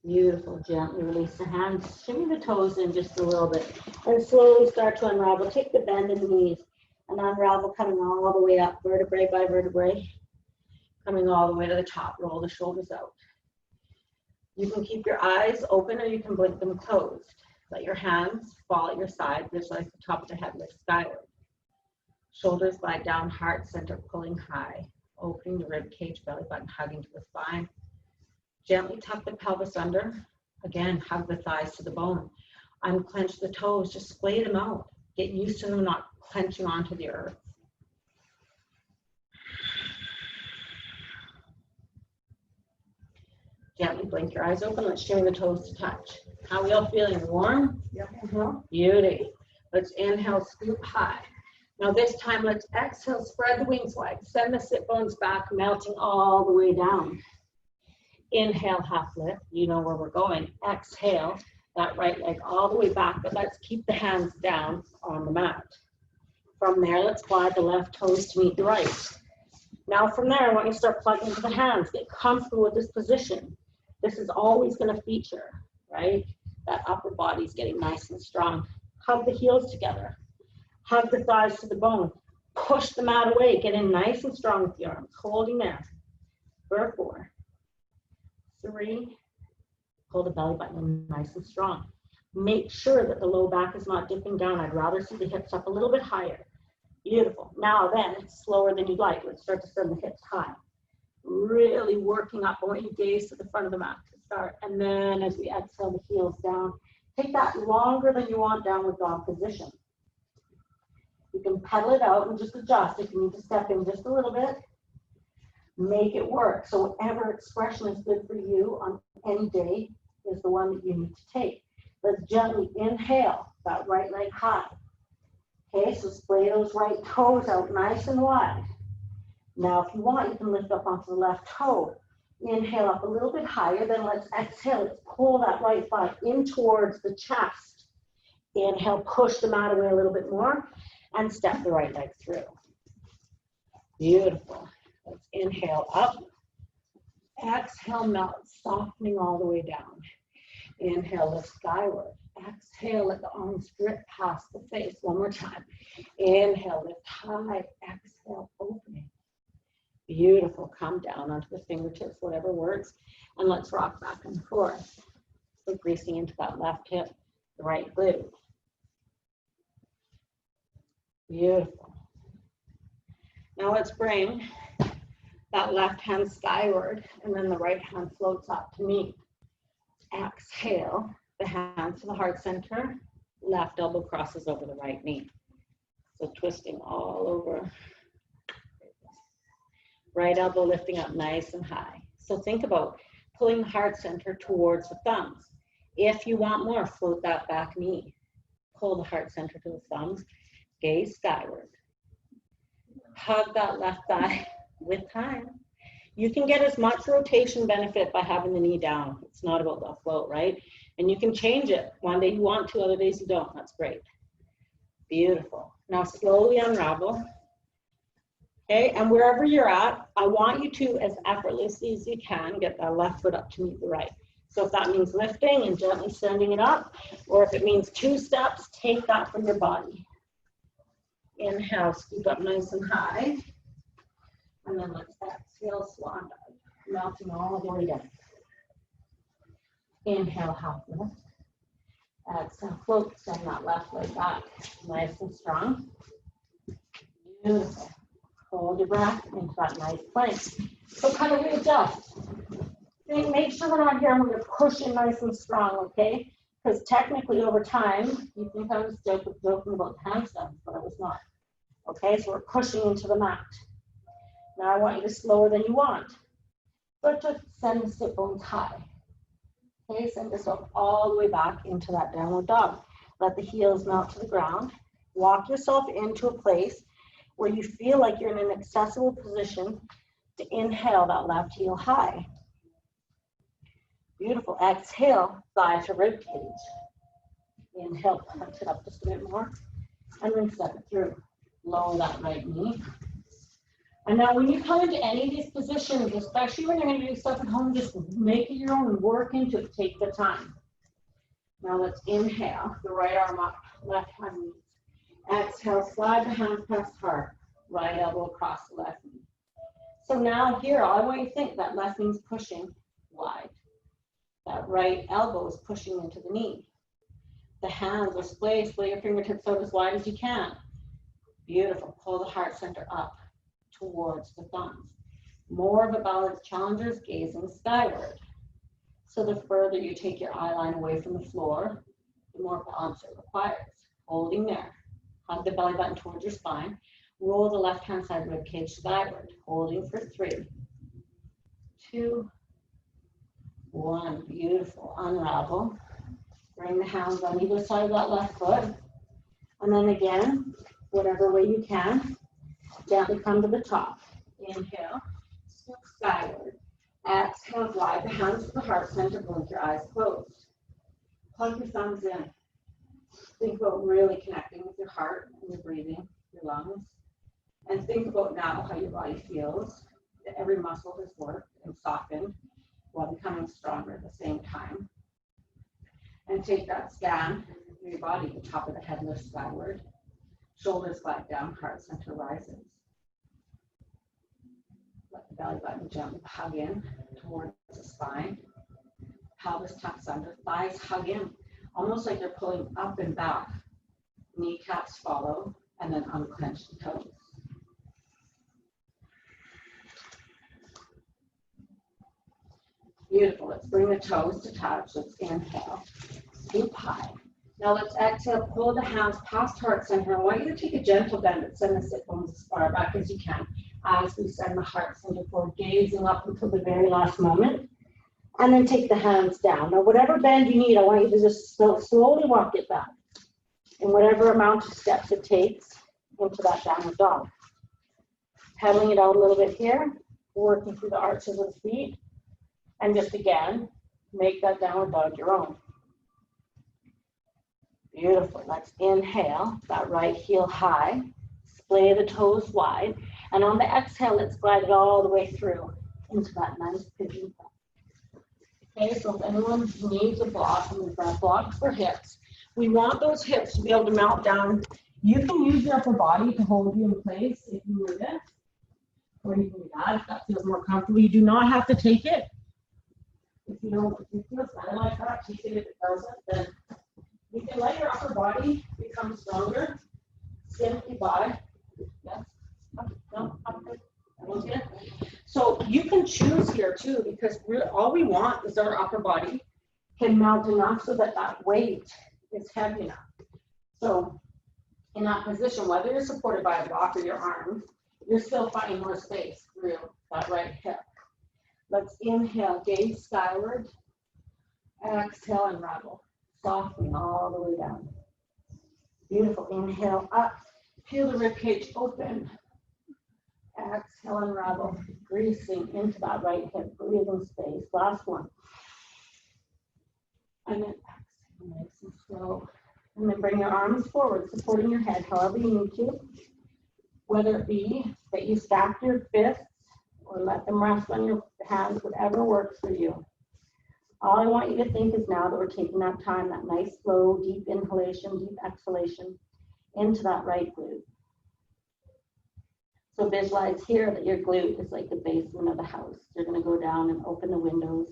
Beautiful. Gently release the hands. Shimmy the toes in just a little bit. And slowly start to unravel. Take the bend in the knees and unravel, coming all the way up, vertebrae by vertebrae. Coming all the way to the top. Roll the shoulders out. You can keep your eyes open or you can blink them closed. Let your hands fall at your side. Visualize the top of the head lift skyward. Shoulders glide down, heart center pulling high. Opening the rib cage, belly button hugging to the spine. Gently tuck the pelvis under. Again, hug the thighs to the bone. Unclench the toes, just splay them out. Get used to them not clenching onto the earth. Gently blink your eyes open. Let's shimmy the toes to touch. How are we all feeling? Warm? Yep. Beauty. Let's inhale, scoop high. Now this time, let's exhale, spread the wings wide. Send the sit bones back, melting all the way down. Inhale, half lift. You know where we're going. Exhale, that right leg all the way back, but let's keep the hands down on the mat. From there, let's glide the left toes to meet the right. Now from there, I want you to start plugging into the hands. Get comfortable with this position. This is always going to feature, right? That upper body's getting nice and strong. Hug the heels together. Hug the thighs to the bone. Push the mat away. Get in nice and strong with the arms. Holding there. For 4, 3. Hold the belly button in nice and strong. Make sure that the low back is not dipping down. I'd rather see the hips up a little bit higher. Beautiful. Now then, it's slower than you'd like. Let's start to send the hips high. Really working up. I want you to gaze to the front of the mat to start. And then as we exhale, the heels down. Take that longer than you want downward dog position. You can pedal it out and just adjust. If you need to step in just a little bit, make it work. So whatever expression is good for you on any day is the one that you need to take. Let's gently inhale that right leg high. Okay, so splay those right toes out nice and wide. Now, if you want, you can lift up onto the left toe. Inhale up a little bit higher, then let's exhale. Let's pull that right thigh in towards the chest. Inhale, push the mat away a little bit more, and step the right leg through. Beautiful. Let's inhale up. Exhale, melt, softening all the way down. Inhale, lift skyward. Exhale, let the arms drip past the face. One more time. Inhale, lift high. Exhale, opening. Beautiful. Come down onto the fingertips, whatever works. And let's rock back and forth. So greasing into that left hip, the right glute. Beautiful. Now let's bring that left hand skyward, and then the right hand floats up to meet. Exhale, the hands to the heart center, left elbow crosses over the right knee. So twisting all over. Right elbow lifting up nice and high. So think about pulling the heart center towards the thumbs. If you want more, float that back knee. Pull the heart center to the thumbs, gaze skyward. Hug that left thigh with time. You can get as much rotation benefit by having the knee down. It's not about the float, right? And you can change it. One day you want to, other days you don't. That's great. Beautiful. Now slowly unravel. Okay, and wherever you're at, I want you to, as effortlessly as you can, get that left foot up to meet the right. So if that means lifting and gently sending it up, or if it means 2 steps, take that from your body. Inhale, scoop up nice and high. And then let's exhale, swan dive, melting all the way down. Inhale, half lift. Exhale, float, send that left leg back, nice and strong. Beautiful. Hold your breath into that nice plank. So kind of readjust. Make sure we're not here and we're pushing nice and strong, okay? Because technically over time, you think I was joking about handstands, but I was not. Okay, so we're pushing into the mat. Now I want you to slower than you want. But just send the sit bones high. Okay, send yourself all the way back into that downward dog. Let the heels melt to the ground. Walk yourself into a place where you feel like you're in an accessible position to inhale that left heel high. Beautiful. Exhale, thigh to rib cage. Inhale, punch it up just a bit more. And then step it through. Lower that right knee. And now when you come into any of these positions, especially when you're going to do stuff at home, just make it your own and work into it. Take the time. Now let's inhale, the right arm up, left hand knees. Exhale, slide the hands past heart, right elbow across the left knee. So now here, I want you to think that left knee's pushing wide. That right elbow is pushing into the knee. The hands are splay your fingertips out as wide as you can. Beautiful. Pull the heart center up towards the thumbs. More of a balance challenger is gazing skyward. So the further you take your eye line away from the floor, the more balance it requires. Holding there. Hug the belly button towards your spine. Roll the left hand side rib cage skyward. Holding for 3, 2, 1. Beautiful. Unravel. Bring the hands on either side of that left foot. And then again, whatever way you can, gently come to the top. Inhale, scoop skyward. Exhale, glide the hands to the heart center, blink your eyes closed. Plug your thumbs in. Think about really connecting with your heart and your breathing, your lungs. And think about now how your body feels, that every muscle has worked and softened while becoming stronger at the same time. And take that scan through your body, the top of the head lifts skyward. Shoulders glide down, heart center rises. Let the belly button gently hug in towards the spine. Pelvis tucks under, thighs hug in, almost like you're pulling up and back. Kneecaps follow, and then unclench the toes. Beautiful. Let's bring the toes to touch. Let's inhale, scoop high. Now let's exhale, pull the hands past heart center. I want you to take a gentle bend, but send the sit bones as far back as you can as we send the heart center forward, gazing up until the very last moment. And then take the hands down. Now whatever bend you need, I want you to just slowly walk it back in whatever amount of steps it takes into that downward dog. Pedaling it out a little bit here, working through the arches of the feet. And just again, make that downward dog your own. Beautiful. Let's inhale, that right heel high, splay the toes wide, and on the exhale, let's glide it all the way through into that nice pigeon pose. Okay, so if anyone needs a block, I'm going to block for hips. We want those hips to be able to melt down. You can use your upper body to hold you in place if you need it, or you can do that if that feels more comfortable. You do not have to take it. If you don't, if it feels better like that, take it. If it doesn't, then you can let your upper body become stronger simply by, yes, up, down, up, Okay. So you can choose here too, because all we want is our upper body can melt enough so that that weight is heavy enough. So in that position, whether you're supported by a block or your arms, you're still finding more space through that right hip. Let's inhale, gaze skyward. Exhale, unravel. Softening all the way down. Beautiful. Inhale up. Feel the ribcage open. Exhale, unravel. Greasing into that right hip. Breathing space. Last one. And then exhale, nice and slow. And then bring your arms forward, supporting your head however you need to. Whether it be that you stack your fists or let them rest on your hands, whatever works for you. All I want you to think is now that we're taking that time, that nice, slow, deep inhalation, deep exhalation into that right glute. So visualize here that your glute is like the basement of the house. You're going to go down and open the windows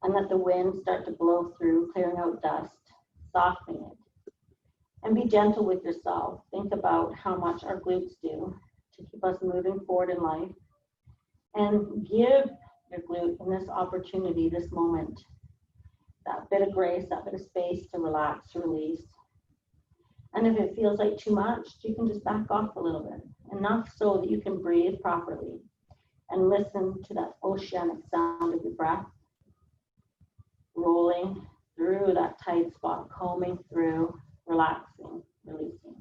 and let the wind start to blow through, clearing out dust, softening it. And be gentle with yourself. Think about how much our glutes do to keep us moving forward in life. And give your glute in this opportunity, this moment, that bit of grace, that bit of space to relax, release. And if it feels like too much, you can just back off a little bit, enough so that you can breathe properly and listen to that oceanic sound of your breath, rolling through that tight spot, combing through, relaxing, releasing.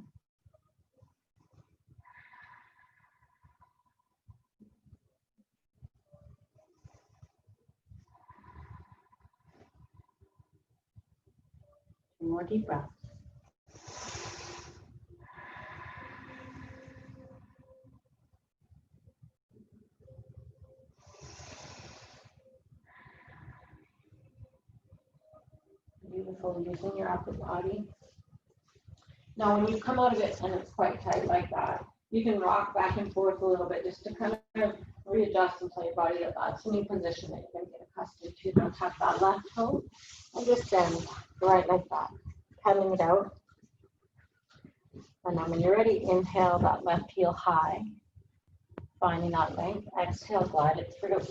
More deep breaths. Beautiful, using your upper body. Now, when you come out of it and it's quite tight like that, you can rock back and forth a little bit just to kind of readjust and tell your body that that's a new position that you're going to get accustomed to. Now, tap that left toe and just bend right like that, pedaling it out. And then when you're ready, inhale that left heel high, finding that length. Exhale, glide it through.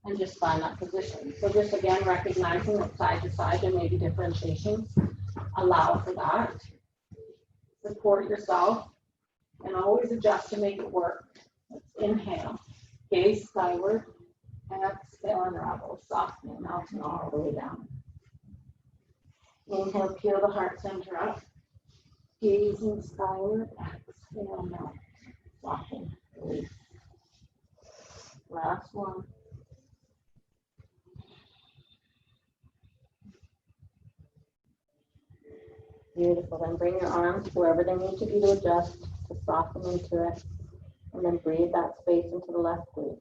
And just find that position. So just again, recognizing that side to side there may be differentiations. Allow for that. Support yourself and always adjust to make it work. Let's inhale, gaze skyward, exhale, unravel, softening, melting all the way down. Inhale, peel the heart center up, gazing skyward, exhale, melt, soften, release. Last one. Beautiful. Then bring your arms wherever they need to be to adjust, to soften into it. And then breathe that space into the left glute.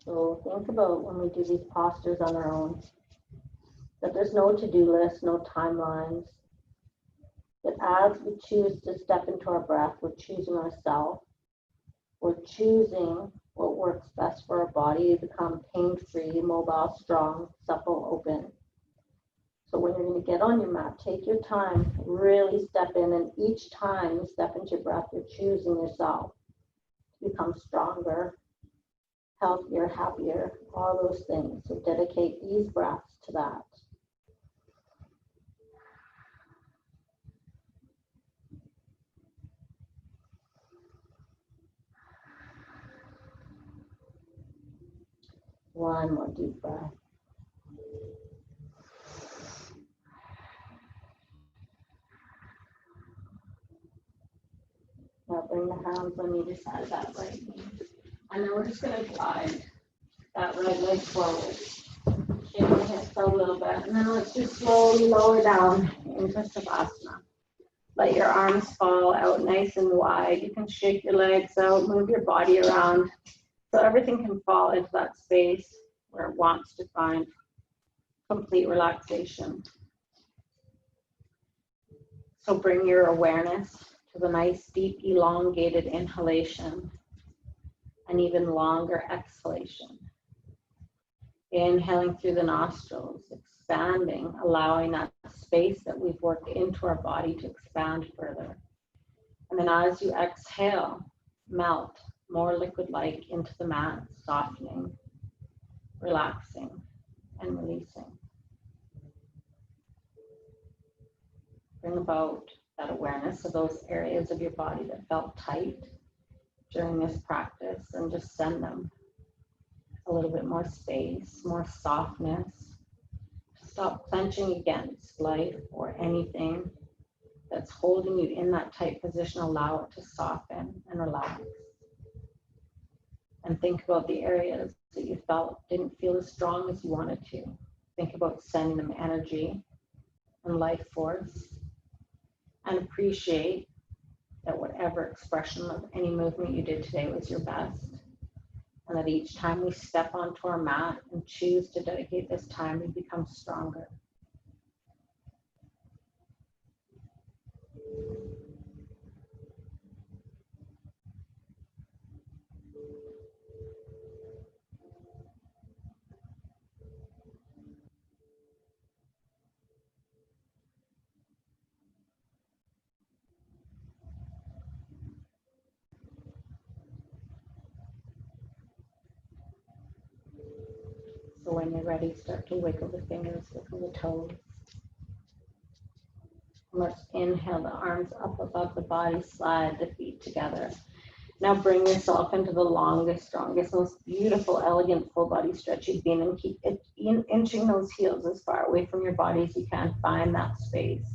So think about when we do these postures on our own, that there's no to-do list, no timelines. That as we choose to step into our breath, we're choosing ourselves. We're choosing what works best for our body to become pain-free, mobile, strong, supple, open. So when you're going to get on your mat, take your time, really step in, and each time you step into your breath, you're choosing yourself to become stronger, healthier, happier, all those things. So dedicate these breaths to that. One more deep breath. Now bring the hands on either side of that right knee. And then we're just going to glide that right leg forward. Shake the hips a little bit. And then let's just slowly lower down into Savasana. Let your arms fall out nice and wide. You can shake your legs out, move your body around. So everything can fall into that space where it wants to find complete relaxation. So bring your awareness to the nice, deep, elongated inhalation. An even longer exhalation. Inhaling through the nostrils, expanding, allowing that space that we've worked into our body to expand further. And then as you exhale, melt more liquid-like into the mat, softening, relaxing, and releasing. Bring about that awareness of those areas of your body that felt tight during this practice, and just send them a little bit more space, more softness. Stop clenching against life or anything that's holding you in that tight position. Allow it to soften and relax. And think about the areas that you felt didn't feel as strong as you wanted to. Think about sending them energy and life force. And appreciate that whatever expression of any movement you did today was your best. And that each time we step onto our mat and choose to dedicate this time, we become stronger. So when you're ready, start to wiggle the fingers, wiggle the toes. Let's inhale the arms up above the body, slide the feet together. Now bring yourself into the longest, strongest, most beautiful, elegant full body stretch you've been, and keep inching those heels as far away from your body as you can. Find that space.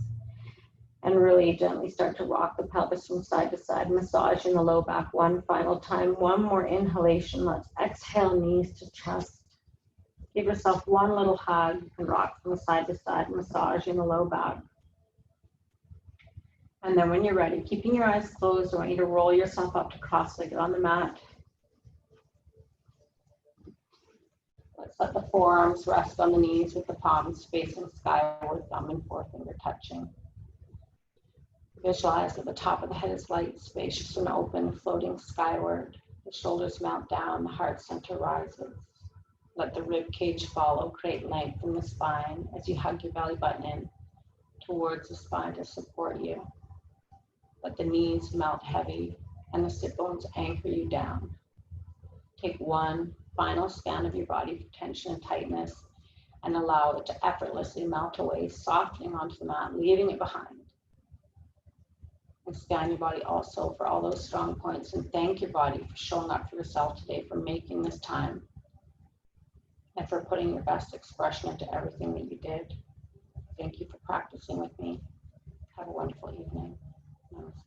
And really gently start to rock the pelvis from side to side, massaging the low back one final time. One more inhalation. Let's exhale, knees to chest. Give yourself one little hug. You can rock from side to side, massaging the low back. And then when you're ready, keeping your eyes closed, I want you to roll yourself up to cross-legged on the mat. Let's let the forearms rest on the knees with the palms facing skyward, thumb and forefinger touching. Visualize that the top of the head is light, spacious and open, floating skyward. The shoulders mount down, the heart center rises. Let the rib cage follow, create length in the spine as you hug your belly button in towards the spine to support you. Let the knees melt heavy and the sit bones anchor you down. Take one final scan of your body for tension and tightness and allow it to effortlessly melt away, softening onto the mat, leaving it behind. And scan your body also for all those strong points, and thank your body for showing up for yourself today, for making this time, and for putting your best expression into everything that you did. Thank you for practicing with me. Have a wonderful evening. Namaste.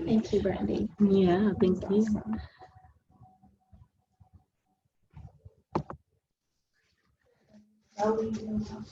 Thank you, Brandy. Yeah, thank you. Awesome.